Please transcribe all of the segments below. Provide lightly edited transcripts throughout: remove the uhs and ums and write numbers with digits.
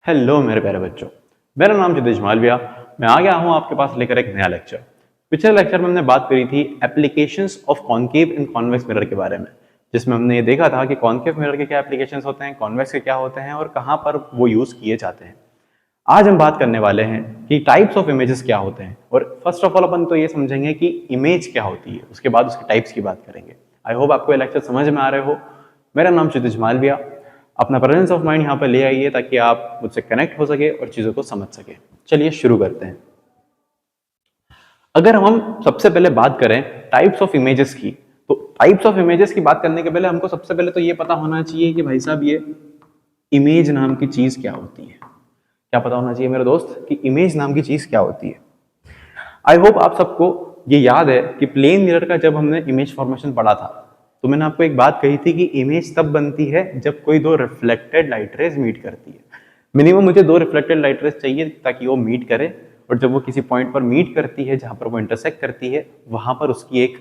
Hello मेरे प्यारे बच्चों, मेरा नाम जितेश मालविया। मैं आ गया हूं आपके पास लेकर एक नया लेक्चर। पिछले लेक्चर में हमने बात करी थी applications of concave in convex mirror के बारे में, जिसमें हमने ये देखा था कि कॉनकेव मिरर के क्या एप्लीकेशंस होते हैं, कॉन्वेक्स के क्या होते हैं और कहां पर वो यूज किए जाते हैं। आज हम बात करने वाले हैं कि टाइप्स ऑफ इमेजेस क्या होते हैं, और फर्स्ट ऑफ ऑल अपन तो ये समझेंगे कि इमेज क्या होती है, उसके बाद उसके टाइप्स की बात करेंगे। आई होप आपको ये लेक्चर समझ में आ रहे हो। मेरा नाम जितेश मालविया। अपना प्रेजेंस ऑफ माइंड यहाँ पर ले आइए ताकि आप मुझसे कनेक्ट हो सके और चीज़ों को समझ सके। चलिए शुरू करते हैं। अगर हम सबसे पहले बात करें टाइप्स ऑफ इमेजेस की, तो टाइप्स ऑफ इमेजेस की बात करने के पहले हमको सबसे पहले तो ये पता होना चाहिए कि भाई साहब ये इमेज नाम की चीज़ क्या होती है। क्या पता होना चाहिए मेरे दोस्त कि इमेज नाम की चीज़ क्या होती है। आई होप आप सबको ये याद है कि प्लेन मिरर का जब हमने इमेज फॉर्मेशन पढ़ा था तो मैंने आपको एक बात कही थी कि इमेज तब बनती है जब कोई दो रिफ्लेक्टेड लाइट रेज मीट करती है। मिनिमम मुझे दो रिफ्लेक्टेड लाइट रेज चाहिए ताकि वो मीट करे, और जब वो किसी पॉइंट पर मीट करती है जहां पर वो इंटरसेक्ट करती है वहां पर उसकी एक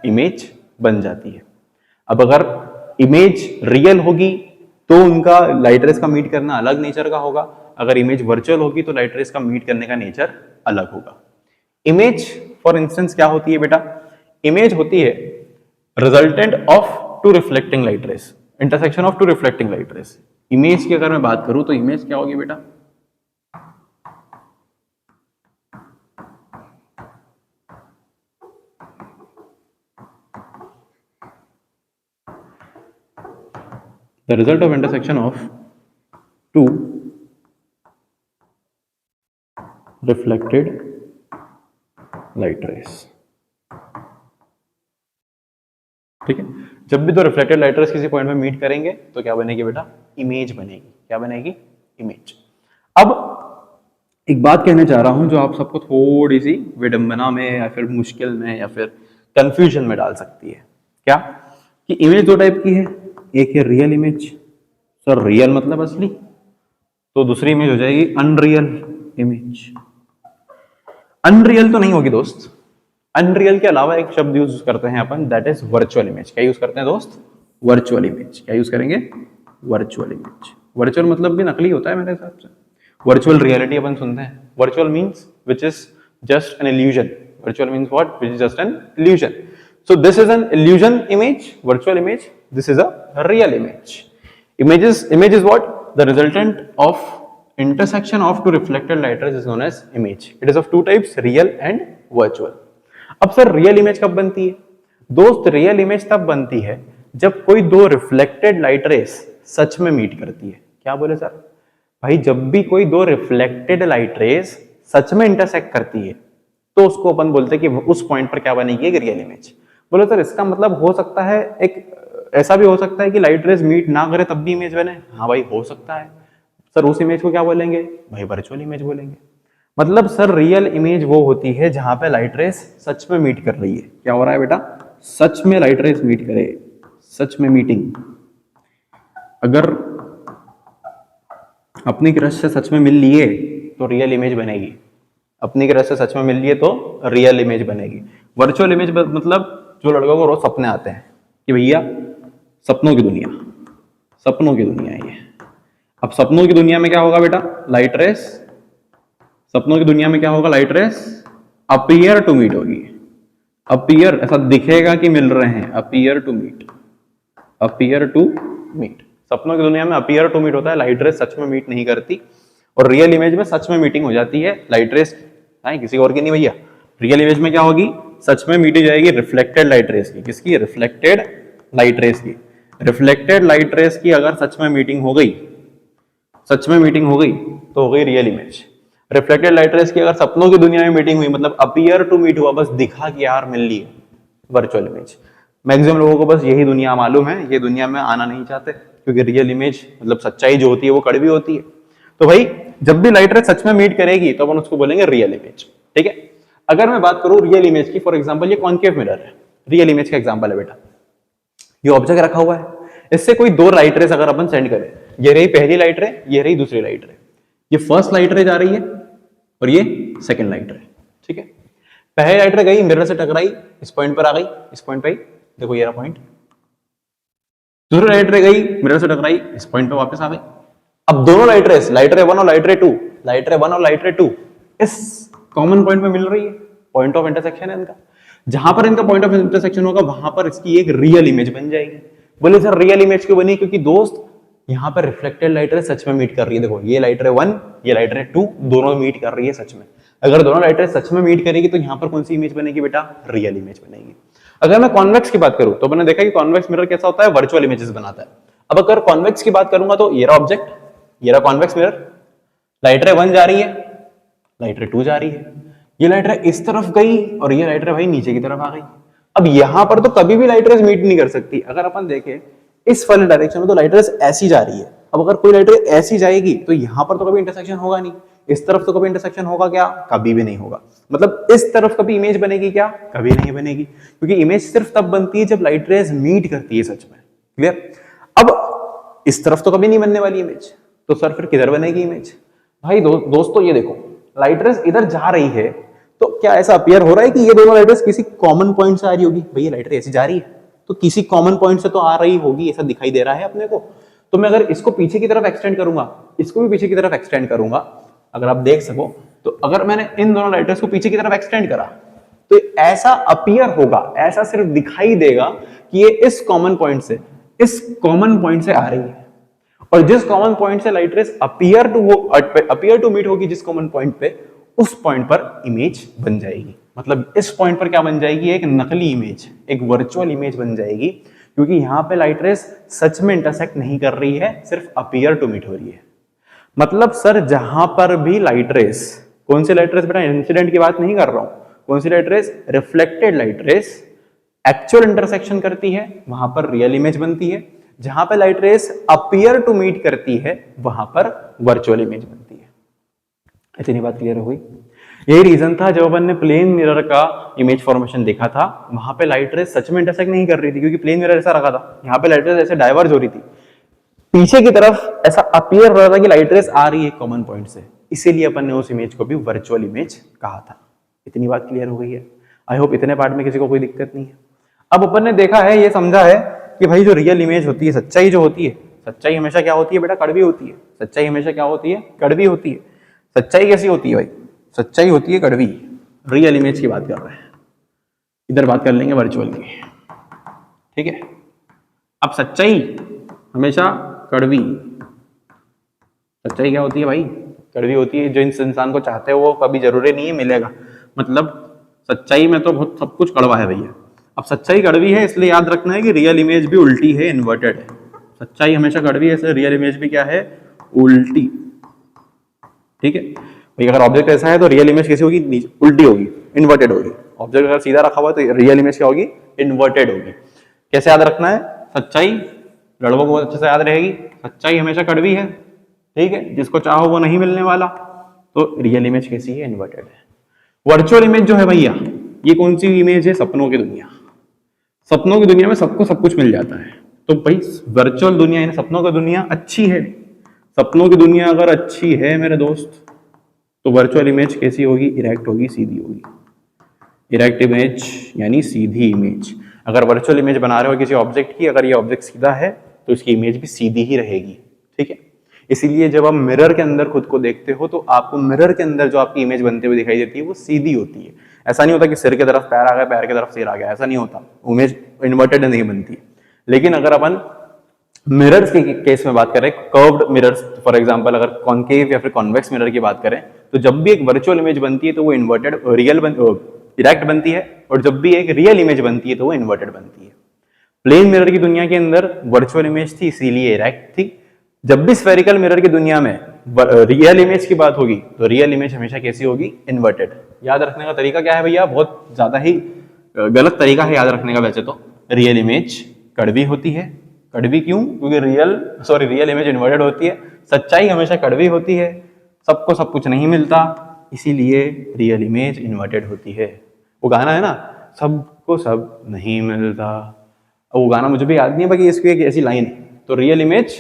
इमेज बन जाती है। अब अगर इमेज रियल होगी तो उनका लाइट रेज का मीट करना अलग नेचर का होगा, अगर इमेज वर्चुअल होगी तो लाइट रेज का मीट करने का नेचर अलग होगा। इमेज फॉर इंस्टेंस क्या होती है बेटा? इमेज होती है resultant of two reflecting light rays, intersection of two reflecting light rays. Image की अगर मैं बात करूं तो इमेज क्या होगी बेटा? The result of intersection of two reflected light rays. ठीक है, जब भी दो रिफ्लेक्टेड लाइट रेस किसी पॉइंट में मीट करेंगे तो क्या बनेगी बेटा? इमेज बनेगी। क्या बनेगी? इमेज। अब एक बात कहना चाह रहा हूं जो आप सबको थोड़ी सी विडंबना में या फिर मुश्किल में या फिर कंफ्यूजन में डाल सकती है। क्या? कि इमेज दो टाइप की है, एक है रियल इमेज। सर रियल मतलब असली, तो दूसरी इमेज हो जाएगी अनरियल इमेज। अनरियल तो नहीं होगी दोस्त, अनरियल के अलावा एक शब्द यूज करते हैं अपन, दैट इज वर्चुअल इमेज। क्या यूज करते हैं दोस्त? Virtual image. क्या यूज करेंगे? Virtual image. वर्चुअल मतलब भी नकली होता है मेरे हिसाब से। वर्चुअल रियलिटी अपन सुनते हैं। Virtual means which is just an illusion. Virtual means what? Which is just an illusion. So this is an illusion image, virtual image. This is a real image. Image is what? The resultant of intersection of two reflected light rays is known as image. It is of two types, real and virtual. अब sir real image कब बनती है? दोस्त real image तब बनती है जब कोई दो रिफ्लेक्टेड लाइट रेस सच में मीट करती है। क्या बोले सर? भाई जब भी कोई दो रिफ्लेक्टेड लाइट रेस सच में इंटरसेक्ट करती है तो उसको अपन बोलते हैं कि उस पॉइंट पर क्या बनेगी? एक रियल इमेज। बोलो सर इसका मतलब हो सकता है एक ऐसा भी हो सकता है कि लाइट रेज मीट ना करे तब भी इमेज बने। हाँ भाई हो सकता है। सर उस इमेज को क्या बोलेंगे? भाई वर्चुअल इमेज बोलेंगे। मतलब सर रियल इमेज वो होती है जहां पे लाइट रेज सच में मीट कर रही है। क्या हो रहा है बेटा? सच में लाइट रेज मीट करे, सच में मीटिंग। अगर अपनी क्रश से सच में मिल लिए तो रियल इमेज बनेगी, अपनी क्रश से सच में मिल लिए तो रियल इमेज बनेगी। वर्चुअल इमेज मतलब जो लड़कों को रोज सपने आते हैं कि भैया सपनों की दुनिया, सपनों की दुनिया है ये। अब सपनों की दुनिया में क्या होगा बेटा? Light rays. सपनों की दुनिया में क्या होगा? Light rays appear to meet होगी। अपीयर ऐसा दिखेगा कि मिल रहे हैं, appear to meet, appear to meet. सपनों की दुनिया में अपीयर टू मीट होता है, लाइट रेस सच में मीट नहीं करती। और रियल इमेज में सच में मीटिंग हो जाती है लाइट रेस, किसी और की नहीं भैया। रियल इमेज में क्या होगी? सच में मीटी जाएगी रिफ्लेक्टेड लाइट रेस की। किसकी? रिफ्लेक्टेड लाइट रेस की। रिफ्लेक्टेड लाइट रेस की अगर सच में मीटिंग हो गई, सच में मीटिंग हो गई तो हो गई real image. Reflected light race की अगर सपनों की दुनिया में मीटिंग हुई, मतलब अपीयर टू मीट हुआ, बस दिखा कि यार मिल ली, वर्चुअल इमेज। मैक्सिमम लोगों को बस यही दुनिया मालूम है, ये दुनिया में आना नहीं चाहते क्योंकि रियल इमेज मतलब सच्चाई जो होती है वो कड़वी होती है। तो भाई जब भी लाइट रेस सच में मीट करेगी तो अपन उसको बोलेंगे रियल इमेज। ठीक है, अगर मैं बात करूं रियल इमेज की, फॉर एग्जांपल ये कॉनकेव मिरर है, रियल इमेज का एग्जांपल है बेटा। ये ऑब्जेक्ट रखा हुआ है, इससे कोई दो लाइट रेस अगर अपन सेंड करें, ये रही पहली लाइट रे, ये रही दूसरी लाइट रे। ये फर्स्ट लाइट रे जा रही है और ये सेकंड लाइट रे। ठीक है, पहली लाइट रे गई मिरर से टकराई, इस पॉइंट पर आ गई, इस पॉइंट पे आई, देखो ये रहा पॉइंट। दूसरी लाइट रे गई मिरर से टकराई, इस पॉइंट पे वापस आ गई। अब दोनों लाइट रेस, लाइट रे 1 और लाइट रे 2, लाइट रे 1 और लाइट रे 2 इस कॉमन पॉइंट पे मिल रही है, पॉइंट ऑफ इंटरसेक्शन है इनका। जहां पर इनका पॉइंट ऑफ इंटरसेक्शन होगा वहां पर इसकी एक रियल इमेज बन जाएगी। बोले सर रियल इमेज क्यों बनी? क्योंकि दोस्त यहाँ पर रिफ्लेक्टेड लाइट रे सच में मीट कर रही है। देखो ये लाइट रे 1, ये लाइट रे 2 दोनों मीट कर रही है सच में। अगर दोनों लाइट रे सच में मीट करेगी तो यहाँ पर कौन सी इमेज बनेगी बेटा? रियल इमेज बनेगी। अगर मैं कॉन्वेक्स की बात करूं तो मैंने देखा कि कॉन्वेक्स मिरर कैसा होता है? वर्चुअल इमेजेस बनाता है। अब अगर कॉन्वेक्स की बात करूंगा तो ये रहा ऑब्जेक्ट, ये रहा कॉन्वेक्स मिरर, लाइट रे 1 जा रही है, लाइट रे 2 जा रही है, ये लाइट रे इस तरफ गई और ये लाइट रे भाई नीचे की तरफ आ गई। अब यहां पर तो कभी भी लाइट रेस मीट नहीं कर सकती। अगर अपन देखें इस वाले डायरेक्शन में तो लाइट रेस ऐसी जा रही है। अब अगर कोई लाइट रे ऐसी जाएगी तो यहां पर तो कभी इंटरसेक्शन होगा नहीं, इस तरफ तो कभी इंटरसेक्शन होगा क्या? कभी भी नहीं होगा। मतलब इस तरफ कभी इमेज बनेगी क्या? कभी नहीं बनेगी, क्योंकि इमेज सिर्फ तब बनती है जब लाइट रेस मीट करती है सच में। क्लियर? अब इस तरफ तो कभी नहीं बनने वाली इमेज, तो सर फिर किधर बनेगी इमेज? भाई दोस्तों ये देखो, लाइट रेस इधर जा रही है तो क्या ऐसा अपीयर हो रहा है कि ये दोनों लाइट रेस किसी कॉमन पॉइंट से आ रही होगी? भैया लाइट रेस ऐसी जा रही है तो किसी कॉमन पॉइंट से तो आ रही होगी, ऐसा दिखाई दे रहा है अपने को। तो मैं अगर इसको पीछे की तरफ एक्सटेंड करूंगा, इसको भी पीछे की तरफ एक्सटेंड करूंगा, अगर आप देख सको तो अगर मैंने इन दोनों लाइट रेस को पीछे की तरफ एक्सटेंड करा तो ऐसा अपीयर होगा, ऐसा सिर्फ दिखाई देगा कि ये इस कॉमन पॉइंट से आ रही है। और जिस कॉमन पॉइंट से light rays appear to meet होगी जिस कॉमन पॉइंट पे, उस पॉइंट पर इमेज बन जाएगी। मतलब इस पॉइंट पर क्या बन जाएगी? एक नकली इमेज, एक वर्चुअल इमेज बन जाएगी, क्योंकि यहां पे लाइट रेस सच में इंटरसेक्ट नहीं कर रही है, सिर्फ अपीयर टू मीट हो रही है। मतलब सर जहां पर भी लाइट रेस, कौन सी लाइट रेस बेटा? इंसिडेंट की बात नहीं कर रहा हूं, कौन सी light rays? Reflected light rays actual intersection करती है वहां पर रियल इमेज बनती है, जहां पर light rays appear to meet करती है वहां पर वर्चुअल इमेज बनती है। इतनी बात क्लियर हो गई? यही रीजन था जब अपन ने प्लेन मिरर का इमेज फॉर्मेशन देखा था, वहां पे लाइट रेस सच में इंटरसेक्ट नहीं कर रही थी, क्योंकि प्लेन मिरर ऐसा रखा था, यहाँ पे लाइट रेस ऐसे डाइवर्ज हो रही थी, पीछे की तरफ ऐसा अपीयर हो रहा था कि लाइट रेस आ रही है कॉमन पॉइंट से, इसीलिए अपन ने उस इमेज को भी वर्चुअल इमेज कहा था। इतनी बात क्लियर हो गई है? आई होप इतने पार्ट में किसी को कोई दिक्कत नहीं है। अब अपन ने देखा है, ये समझा है कि भाई जो रियल इमेज होती है, सच्चाई जो होती है, सच्चाई हमेशा क्या होती है बेटा? कड़वी होती है। सच्चाई हमेशा क्या होती है? कड़वी होती है। सच्चाई कैसी होती है भाई? सच्चाई होती है कड़वी। रियल इमेज की बात कर रहे हैं, इधर बात कर लेंगे वर्चुअल की, ठीक है? अब सच्चाई हमेशा कड़वी, सच्चाई क्या होती है भाई? कड़वी होती है। जो इस इंसान को चाहते हो वो कभी जरूरी नहीं है मिलेगा। मतलब सच्चाई में तो बहुत सब कुछ कड़वा है भैया। अब सच्चाई कड़वी है इसलिए याद रखना है कि रियल इमेज भी उल्टी है, इन्वर्टेड है। सच्चाई हमेशा कड़वी है, इसलिए रियल इमेज भी क्या है? उल्टी। ठीक है भाई, अगर ऑब्जेक्ट ऐसा है तो रियल इमेज कैसी होगी? उल्टी होगी, इन्वर्टेड होगी। ऑब्जेक्ट अगर सीधा रखा हुआ है तो रियल इमेज क्या होगी? इन्वर्टेड होगी। कैसे याद रखना है? सच्चाई लड़कों को अच्छे से याद रहेगी, सच्चाई हमेशा कड़वी है, ठीक है? जिसको चाहो वो नहीं मिलने वाला। तो रियल इमेज कैसी है? इन्वर्टेड है। वर्चुअल इमेज जो है भैया, ये कौन सी इमेज है? सपनों की दुनिया। सपनों की दुनिया में सबको सब कुछ मिल जाता है, तो भाई वर्चुअल दुनिया यानी सपनों की दुनिया अच्छी है। सपनों की दुनिया अगर अच्छी है मेरे दोस्त, तो वर्चुअल इमेज कैसी होगी? इरेक्ट होगी, सीधी होगी। इरेक्ट इमेज यानी सीधी इमेज। अगर वर्चुअल इमेज बना रहे हो किसी ऑब्जेक्ट की, अगर ये ऑब्जेक्ट सीधा है तो इसकी इमेज भी सीधी ही रहेगी, ठीक है? इसीलिए जब आप मिरर के अंदर खुद को देखते हो तो आपको मिरर के अंदर जो आपकी इमेज बनते हुए दिखाई देती है वो सीधी होती है। ऐसा नहीं होता कि सिर की तरफ पैर आ गया, पैर की तरफ सिर आ गया, ऐसा नहीं होता। इमेज इन्वर्टेड नहीं बनती। लेकिन अगर अपन मिरर्स के केस में बात करें, कर्व्ड मिरर्स फॉर एग्जांपल, अगर कॉन्केव या फिर कॉन्वेक्स मिरर की बात करें, तो जब भी एक वर्चुअल इमेज बनती है तो वो इन्वर्टेड इरेक्ट बनती है, और जब भी एक रियल इमेज बनती है तो वो इन्वर्टेड बनती है। प्लेन मिरर की दुनिया के अंदर वर्चुअल इमेज थी इसीलिए इरेक्ट थी। जब भी स्फेरिकल मिरर की दुनिया में रियल इमेज की बात होगी तो रियल इमेज हमेशा कैसी होगी? इन्वर्टेड। याद रखने का तरीका क्या है भैया? बहुत ज्यादा ही गलत तरीका है याद रखने का वैसे तो। रियल इमेज कड़वी होती है। कड़वी क्यों? क्योंकि रियल इमेज इन्वर्टेड होती है। सच्चाई हमेशा कड़वी होती है, सबको सब कुछ नहीं मिलता, इसीलिए रियल इमेज इन्वर्टेड होती है। वो गाना है ना, सबको सब नहीं मिलता, वो गाना मुझे भी याद नहीं है, बाकी इसकी एक ऐसी लाइन है। तो रियल इमेज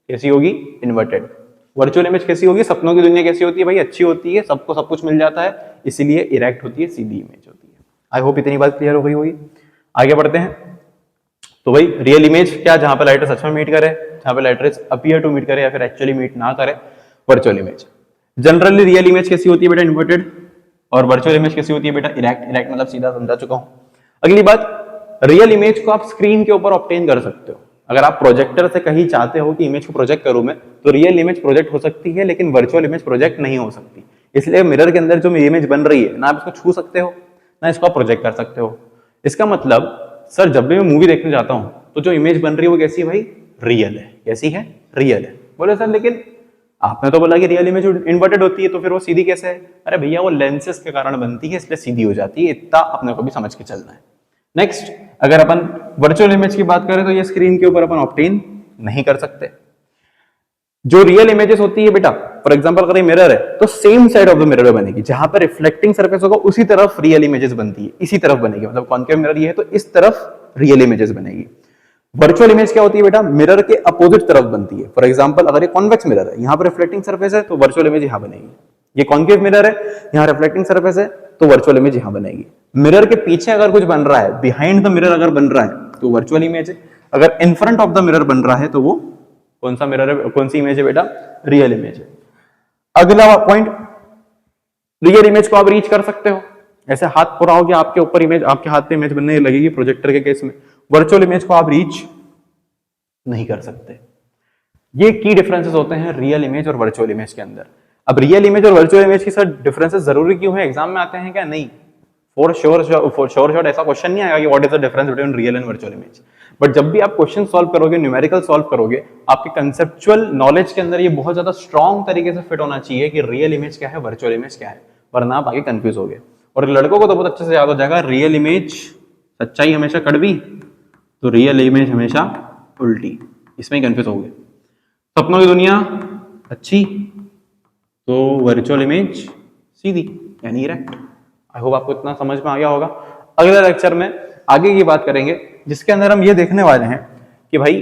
कैसी होगी? इन्वर्टेड। वर्चुअल इमेज कैसी होगी? सपनों की दुनिया कैसी होती है भाई? अच्छी होती है, सबको सब कुछ मिल जाता है, इसीलिए इरेक्ट होती है, सीधी इमेज होती है। आई होप इतनी बात क्लियर हो गई होगी। आगे बढ़ते हैं। तो भाई रियल इमेज क्या, जहां पे लाइट सच में मीट करे, जहां पे लाइट अपीयर टू मीट करे या फिर एक्चुअली मीट ना करे, virtual image. Generally real image कैसी होती है बेटा, इन्वर्टेड, और वर्चुअल इमेज कैसी होती है बेटा, इरेक्ट। इरेक्ट मतलब सीधा, समझा चुका हूं। अगली बात, रियल इमेज को आप स्क्रीन के ऊपर ऑब्टेन कर सकते हो। अगर आप प्रोजेक्टर से कहीं चाहते हो कि इमेज को प्रोजेक्ट करूं मैं, तो रियल इमेज प्रोजेक्ट हो सकती है, लेकिन वर्चुअल इमेज प्रोजेक्ट नहीं हो सकती। इसलिए मिरर के अंदर जो इमेज बन रही है ना, आप इसको छू सकते हो ना इसको आप प्रोजेक्ट कर सकते हो। इसका मतलब सर जब भी मैं मूवी देखने जाता हूं तो जो इमेज बन रही है वो कैसी है भाई, रियल है। कैसी है, रियल है। बोले सर लेकिन आपने तो बोला कि रियल इमेज इन्वर्टेड होती है, तो फिर वो सीधी कैसे है? अरे भैया वो लेंसेज के कारण बनती है, इसलिए सीधी हो जाती है। इतना अपने को भी समझ के चलना है। नेक्स्ट, अगर अपन वर्चुअल इमेज की बात करें तो ये स्क्रीन के ऊपर अपन ऑब्टेन नहीं कर सकते। जो रियल इमेजेस होती है बेटा, फॉर एग्जांपल अगर ये मिरर है तो same side of the mirror बनेगी, जहां पर रिफ्लेक्टिंग सरफेस होगा उसी तरफ रियल इमेजेस बनती है, इसी तरफ बनेगी। मतलब कॉन्केव मिरर ये है तो इस तरफ रियल इमेजेस बनेगी। वर्चुअल इमेज क्या होती है बेटा, मिरर के अपोजिट तरफ बनती है। फॉर एग्जांपल अगर ये कॉन्वेक्स मिरर है, यहां पर रिफ्लेक्टिंग सरफेस है तो वर्चुअल इमेज यहां बनेगी। ये कॉन्केव मिरर है, यहां रिफ्लेक्टिंग सरफेस है तो वर्चुअल इमेज यहां बनेगी। मिरर के पीछे अगर कुछ बन रहा है, बिहाइंड द मिरर अगर बन रहा है तो वर्चुअल इमेज है। अगर in front of the mirror बन रहा है तो वो कौन सा मिरर है, कौन सी इमेज है बेटा, रियल इमेज है। अगला पॉइंट, रियल इमेज को आप रीच कर सकते हो। ऐसे हाथ पुराओगे आपके ऊपर इमेज, आपके हाथ पे इमेज बनने लगेगी प्रोजेक्टर के केस में। वर्चुअल इमेज को आप रीच नहीं कर सकते। ये की डिफरेंसेस होते हैं रियल इमेज और वर्चुअल इमेज के अंदर। अब रियल इमेज और वर्चुअल इमेज की सर डिफरेंसेस जरूरी क्यों है, एग्जाम में आते हैं क्या? नहीं, फॉर श्योर शॉट ऐसा क्वेश्चन नहीं आएगा कि what is the difference between real and virtual image. But जब भी आप क्वेश्चन सॉल्व करोगे, न्यूमेरिकल सॉल्व करोगे, आपके कंसेप्चुअल नॉलेज के अंदर ये बहुत ज्यादा स्ट्रॉन्ग तरीके से फिट होना चाहिए कि रियल इमेज क्या है, वर्चुअल इमेज क्या है, वरना आप आगे कंफ्यूज हो गए। और लड़कों को तो बहुत अच्छे से याद हो जाएगा, रियल इमेज सच्चाई हमेशा कड़वी तो रियल इमेज हमेशा उल्टी, इसमें ही कंफ्यूज हो गए। सपनों की दुनिया अच्छी तो वर्चुअल इमेज सीधी, यानी इरेक्ट। आई होप आपको इतना समझ में आ गया होगा। अगले लेक्चर में आगे की बात करेंगे, जिसके अंदर हम ये देखने वाले हैं कि भाई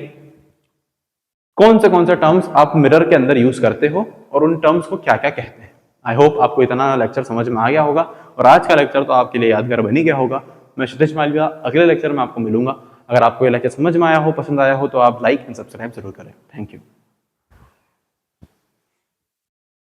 कौन से टर्म्स आप मिरर के अंदर यूज करते हो और उन टर्म्स को क्या क्या कहते हैं। आई होप आपको इतना लेक्चर समझ में आ गया होगा, और आज का लेक्चर तो आपके लिए यादगार बन ही गया होगा। मैं क्षितिज मालविया अगले लेक्चर में आपको मिलूंगा। अगर आपको ये लेक्चर समझ में आया हो, पसंद आया हो, तो आप लाइक एंड सब्सक्राइब जरूर करें। Thank you.